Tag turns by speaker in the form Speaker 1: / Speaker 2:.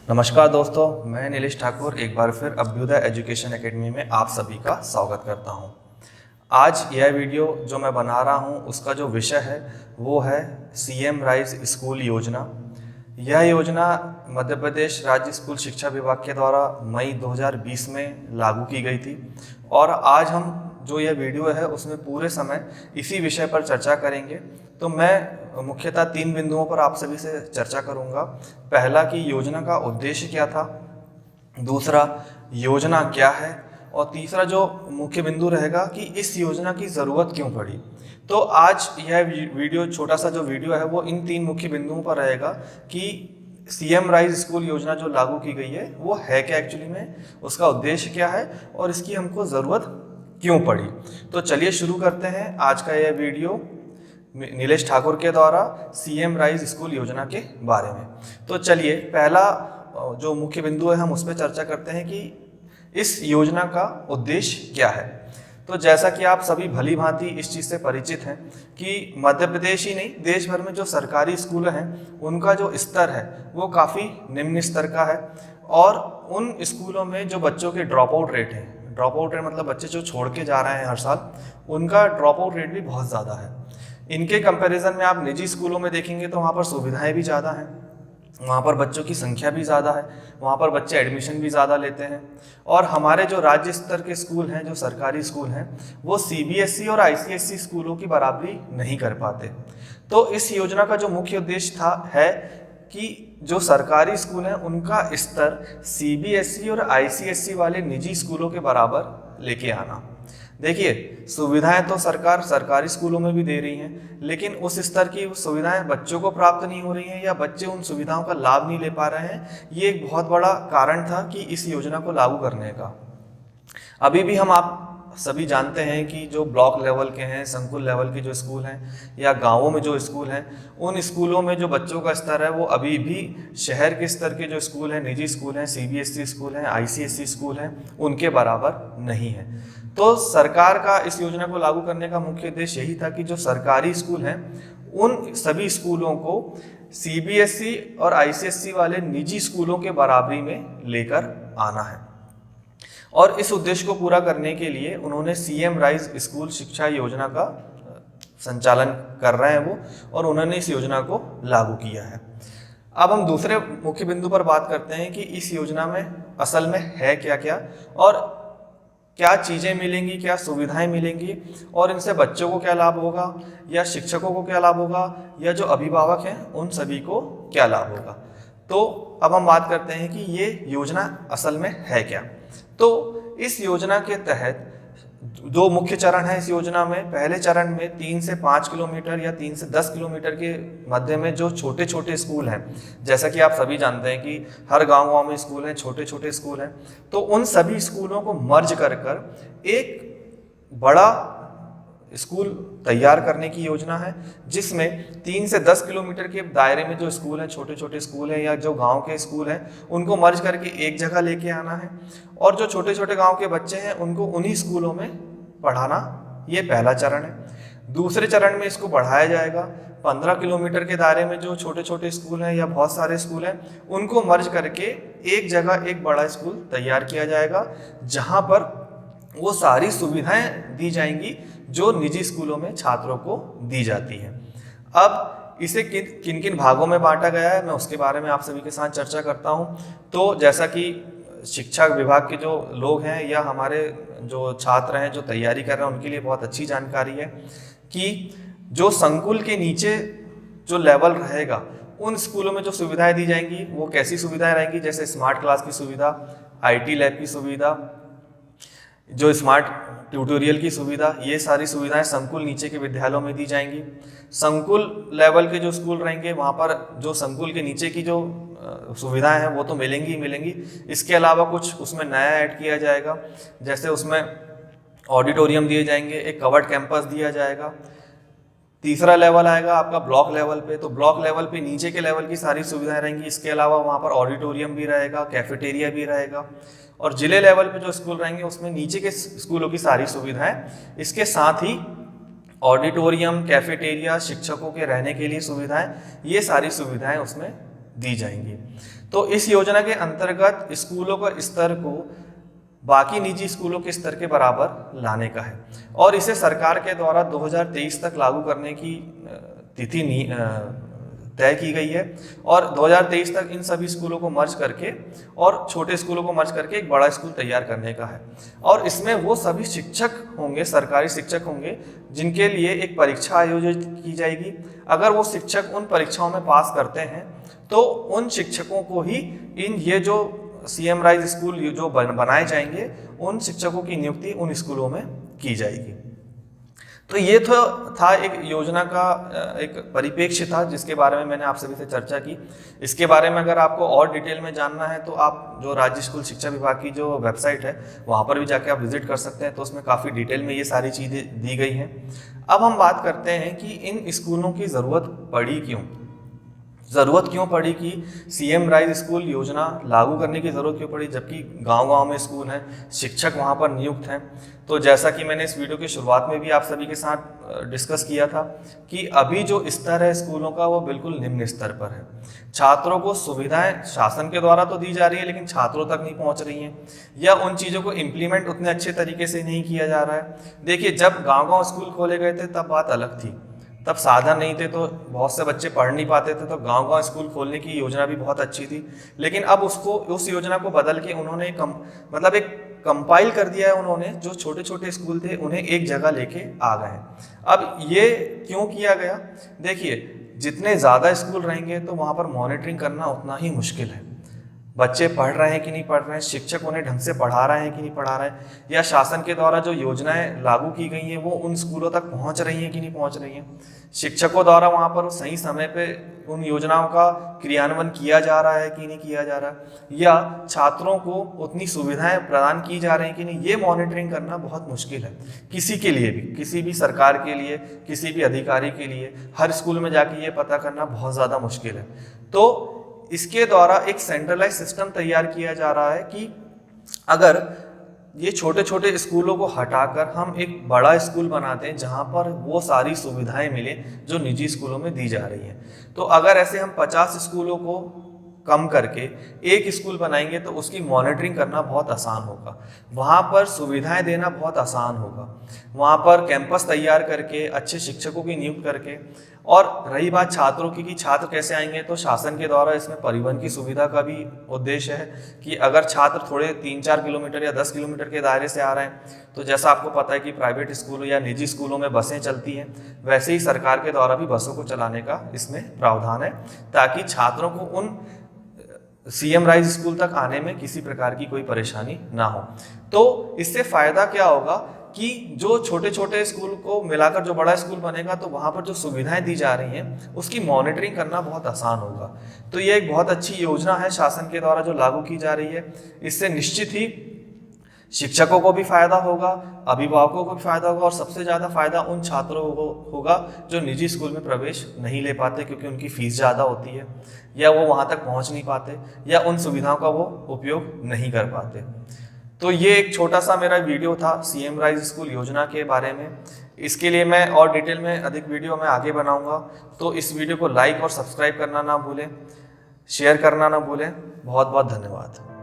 Speaker 1: नमस्कार दोस्तों, मैं नीलेश ठाकुर एक बार फिर अभ्युदय एजुकेशन एकेडमी में आप सभी का स्वागत करता हूं। आज यह वीडियो जो मैं बना रहा हूं उसका जो विषय है वो है सीएम राइज स्कूल योजना। यह योजना मध्य प्रदेश राज्य स्कूल शिक्षा विभाग के द्वारा मई 2020 में लागू की गई थी और आज हम जो यह वीडियो है उसमें पूरे समय इसी विषय पर चर्चा करेंगे। तो मैं मुख्यतः 3 बिंदुओं पर आप सभी से चर्चा करूंगा। पहला कि योजना का उद्देश्य क्या था, दूसरा योजना क्या है, और तीसरा जो मुख्य बिंदु रहेगा कि इस योजना की ज़रूरत क्यों पड़ी। तो आज यह वीडियो, छोटा सा जो वीडियो है वो इन 3 मुख्य बिंदुओं पर रहेगा कि सीएम राइज स्कूल योजना जो लागू की गई है वो है क्या एक्चुअली में, उसका उद्देश्य क्या है और इसकी हमको ज़रूरत क्यों पड़ी। तो चलिए शुरू करते हैं आज का यह वीडियो नीलेश ठाकुर के द्वारा सीएम राइज स्कूल योजना के बारे में। तो चलिए पहला जो मुख्य बिंदु है हम उस पर चर्चा करते हैं कि इस योजना का उद्देश्य क्या है। तो जैसा कि आप सभी भली भांति इस चीज़ से परिचित हैं कि मध्य प्रदेश ही नहीं देश भर में जो सरकारी स्कूल हैं उनका जो स्तर है वो काफ़ी निम्न स्तर का है और उन स्कूलों में जो बच्चों के ड्रॉप आउट रेट है, ड्रॉप आउट रेट मतलब बच्चे जो छोड़ के जा रहे हैं हर साल, उनका ड्रॉप आउट रेट भी बहुत ज़्यादा है। इनके कंपैरिजन में आप निजी स्कूलों में देखेंगे तो वहाँ पर सुविधाएं भी ज़्यादा हैं, वहाँ पर बच्चों की संख्या भी ज़्यादा है, वहाँ पर बच्चे एडमिशन भी ज़्यादा लेते हैं। और हमारे जो राज्य स्तर के स्कूल हैं, जो सरकारी स्कूल हैं, वो सीबीएसई और आईसीएसई स्कूलों की बराबरी नहीं कर पाते। तो इस योजना का जो मुख्य उद्देश्य है कि जो सरकारी स्कूल हैं उनका स्तर सीबीएसई और आईसीएसई वाले निजी स्कूलों के बराबर लेके आना। देखिए, सुविधाएं तो सरकार सरकारी स्कूलों में भी दे रही हैं, लेकिन उस स्तर की सुविधाएं बच्चों को प्राप्त नहीं हो रही हैं या बच्चे उन सुविधाओं का लाभ नहीं ले पा रहे हैं। ये एक बहुत बड़ा कारण था कि इस योजना को लागू करने का। अभी भी हम आप सभी जानते हैं कि जो ब्लॉक लेवल के हैं, संकुल लेवल के जो स्कूल हैं या गांवों में जो स्कूल हैं, उन स्कूलों में जो बच्चों का स्तर है वो अभी भी शहर के स्तर के जो स्कूल हैं, निजी स्कूल हैं, सीबीएसई स्कूल हैं, आईसीएसई स्कूल हैं, उनके बराबर नहीं है। तो सरकार का इस योजना को लागू करने का मुख्य उद्देश्य यही था कि जो सरकारी स्कूल हैं उन सभी स्कूलों को सीबीएसई और आईसीएसई वाले निजी स्कूलों के बराबरी में लेकर आना है। और इस उद्देश्य को पूरा करने के लिए उन्होंने सीएम राइज स्कूल शिक्षा योजना का संचालन कर रहे हैं वो, और उन्होंने इस योजना को लागू किया है। अब हम दूसरे मुख्य बिंदु पर बात करते हैं कि इस योजना में असल में है क्या क्या और क्या चीज़ें मिलेंगी, क्या सुविधाएं मिलेंगी और इनसे बच्चों को क्या लाभ होगा या शिक्षकों को क्या लाभ होगा या जो अभिभावक हैं उन सभी को क्या लाभ होगा। तो अब हम बात करते हैं कि ये योजना असल में है क्या। तो इस योजना के तहत 2 मुख्य चरण है इस योजना में। पहले चरण में 3 से 5 किलोमीटर या 3 से 10 किलोमीटर के मध्य में जो छोटे छोटे स्कूल हैं, जैसा कि आप सभी जानते हैं कि हर गांव में स्कूल हैं, छोटे छोटे स्कूल हैं, तो उन सभी स्कूलों को मर्ज कर एक बड़ा स्कूल तैयार करने की योजना है, जिसमें 3 से 10 किलोमीटर के दायरे में जो स्कूल हैं, छोटे छोटे स्कूल हैं या जो गांव के स्कूल हैं, उनको मर्ज करके एक जगह लेके आना है और जो छोटे छोटे गांव के बच्चे हैं उनको उन्हीं स्कूलों में पढ़ाना। ये पहला चरण है। दूसरे चरण में इसको बढ़ाया जाएगा। 15 किलोमीटर के दायरे में जो छोटे छोटे स्कूल हैं या बहुत सारे स्कूल हैं उनको मर्ज करके एक जगह एक बड़ा स्कूल तैयार किया जाएगा, जहाँ पर वो सारी सुविधाएं दी जाएंगी जो निजी स्कूलों में छात्रों को दी जाती हैं। अब इसे किन किन भागों में बांटा गया है मैं उसके बारे में आप सभी के साथ चर्चा करता हूं। तो जैसा कि शिक्षा विभाग के जो लोग हैं या हमारे जो छात्र हैं जो तैयारी कर रहे हैं उनके लिए बहुत अच्छी जानकारी है कि जो संकुल के नीचे जो लेवल रहेगा उन स्कूलों में जो सुविधाएं दी जाएंगी वो कैसी सुविधाएं रहेंगी, जैसे स्मार्ट क्लास की सुविधा, आईटी लैब की सुविधा, जो स्मार्ट ट्यूटोरियल की सुविधा, ये सारी सुविधाएं संकुल नीचे के विद्यालयों में दी जाएंगी। संकुल लेवल के जो स्कूल रहेंगे वहाँ पर जो संकुल के नीचे की जो सुविधाएं हैं वो तो मिलेंगी ही मिलेंगी। इसके अलावा कुछ उसमें नया ऐड किया जाएगा, जैसे उसमें ऑडिटोरियम दिए जाएंगे, एक कवर्ड कैंपस दिया जाएगा। तीसरा लेवल आएगा आपका ब्लॉक लेवल पे, तो ब्लॉक लेवल पे नीचे के लेवल की सारी सुविधाएं रहेंगी। इसके अलावा वहाँ पर ऑडिटोरियम भी रहेगा, कैफेटेरिया भी रहेगा। और जिले लेवल पे जो स्कूल रहेंगे उसमें नीचे के स्कूलों की सारी सुविधाएं, इसके साथ ही ऑडिटोरियम, कैफेटेरिया, शिक्षकों के रहने के लिए सुविधाएं, ये सारी सुविधाएं उसमें दी जाएंगी। तो इस योजना के अंतर्गत स्कूलों का स्तर को बाकी निजी स्कूलों के स्तर के बराबर लाने का है और इसे सरकार के द्वारा 2023 तक लागू करने की तिथि तय की गई है और 2023 तक इन सभी स्कूलों को मर्ज करके और छोटे स्कूलों को मर्ज करके एक बड़ा स्कूल तैयार करने का है। और इसमें वो सभी शिक्षक होंगे, सरकारी शिक्षक होंगे, जिनके लिए एक परीक्षा आयोजित की जाएगी। अगर वो शिक्षक उन परीक्षाओं में पास करते हैं तो उन शिक्षकों को ही ये जो CM राइज स्कूल जो बनाए जाएंगे, उन शिक्षकों की नियुक्ति उन स्कूलों में की जाएगी। तो ये तो था एक योजना का एक परिप्रेक्ष्य था जिसके बारे में मैंने आप सभी से चर्चा की। इसके बारे में अगर आपको और डिटेल में जानना है तो आप जो राज्य स्कूल शिक्षा विभाग की जो वेबसाइट है वहाँ पर भी जाके आप विजिट कर सकते हैं, तो उसमें काफ़ी डिटेल में ये सारी चीज़ें दी गई हैं। अब हम बात करते हैं कि इन स्कूलों की ज़रूरत क्यों पड़ी कि CM राइज स्कूल योजना लागू करने की ज़रूरत क्यों पड़ी, जबकि गांव-गांव में स्कूल हैं, शिक्षक वहां पर नियुक्त हैं। तो जैसा कि मैंने इस वीडियो की शुरुआत में भी आप सभी के साथ डिस्कस किया था कि अभी जो स्तर है स्कूलों का वो बिल्कुल निम्न स्तर पर है। छात्रों को सुविधाएं शासन के द्वारा तो दी जा रही है लेकिन छात्रों तक नहीं पहुँच रही हैं, या उन चीज़ों को इम्प्लीमेंट उतने अच्छे तरीके से नहीं किया जा रहा है। देखिए, जब गाँव-गाँव स्कूल खोले गए थे तब बात अलग थी, तब साधन नहीं थे तो बहुत से बच्चे पढ़ नहीं पाते थे, तो गांव-गांव स्कूल खोलने की योजना भी बहुत अच्छी थी। लेकिन अब उस योजना को बदल के उन्होंने एक कंपाइल कर दिया है। उन्होंने जो छोटे छोटे स्कूल थे उन्हें एक जगह लेके आ गए हैं। अब ये क्यों किया गया? देखिए, जितने ज़्यादा स्कूल रहेंगे तो वहाँ पर मॉनिटरिंग करना उतना ही मुश्किल है। बच्चे पढ़ रहे हैं कि नहीं पढ़ रहे हैं, शिक्षक उन्हें ढंग से पढ़ा रहे हैं कि नहीं पढ़ा रहे हैं, या शासन के द्वारा जो योजनाएं लागू की गई हैं वो उन स्कूलों तक पहुंच रही हैं कि नहीं पहुंच रही हैं, शिक्षकों द्वारा वहां पर सही समय पे उन योजनाओं का क्रियान्वयन किया जा रहा है कि नहीं किया जा रहा है, या छात्रों को उतनी सुविधाएं प्रदान की जा रही हैं कि नहीं, ये मॉनिटरिंग करना बहुत मुश्किल है किसी के लिए भी, किसी भी सरकार के लिए, किसी भी अधिकारी के लिए। हर स्कूल में जाके ये पता करना बहुत ज़्यादा मुश्किल है। तो इसके द्वारा एक सेंट्रलाइज सिस्टम तैयार किया जा रहा है कि अगर ये छोटे छोटे स्कूलों को हटाकर हम एक बड़ा स्कूल बनाते हैं जहां पर वो सारी सुविधाएं मिले जो निजी स्कूलों में दी जा रही हैं। तो अगर ऐसे हम 50 स्कूलों को कम करके एक स्कूल बनाएंगे तो उसकी मॉनिटरिंग करना बहुत आसान होगा, वहाँ पर सुविधाएं देना बहुत आसान होगा, वहाँ पर कैंपस तैयार करके अच्छे शिक्षकों की नियुक्त करके। और रही बात छात्रों की कि छात्र कैसे आएंगे, तो शासन के द्वारा इसमें परिवहन की सुविधा का भी उद्देश्य है कि अगर छात्र थोड़े 3-4 किलोमीटर या 10 किलोमीटर के दायरे से आ रहे हैं, तो जैसा आपको पता है कि प्राइवेट स्कूलों या निजी स्कूलों में बसें चलती हैं, वैसे ही सरकार के द्वारा भी बसों को चलाने का इसमें प्रावधान है, ताकि छात्रों को उन CM राइज स्कूल तक आने में किसी प्रकार की कोई परेशानी ना हो। तो इससे फायदा क्या होगा कि जो छोटे छोटे स्कूल को मिलाकर जो बड़ा स्कूल बनेगा तो वहाँ पर जो सुविधाएं दी जा रही हैं उसकी मॉनिटरिंग करना बहुत आसान होगा। तो ये एक बहुत अच्छी योजना है शासन के द्वारा जो लागू की जा रही है। इससे निश्चित ही शिक्षकों को भी फायदा होगा, अभिभावकों को भी फायदा होगा, और सबसे ज़्यादा फायदा उन छात्रों को होगा जो निजी स्कूल में प्रवेश नहीं ले पाते क्योंकि उनकी फ़ीस ज़्यादा होती है, या वो वहाँ तक पहुँच नहीं पाते, या उन सुविधाओं का वो उपयोग नहीं कर पाते। तो ये एक छोटा सा मेरा वीडियो था CM राइज स्कूल योजना के बारे में। इसके लिए मैं और डिटेल में अधिक वीडियो मैं आगे बनाऊंगा, तो इस वीडियो को लाइक और सब्सक्राइब करना ना भूलें, शेयर करना ना भूलें। बहुत बहुत धन्यवाद।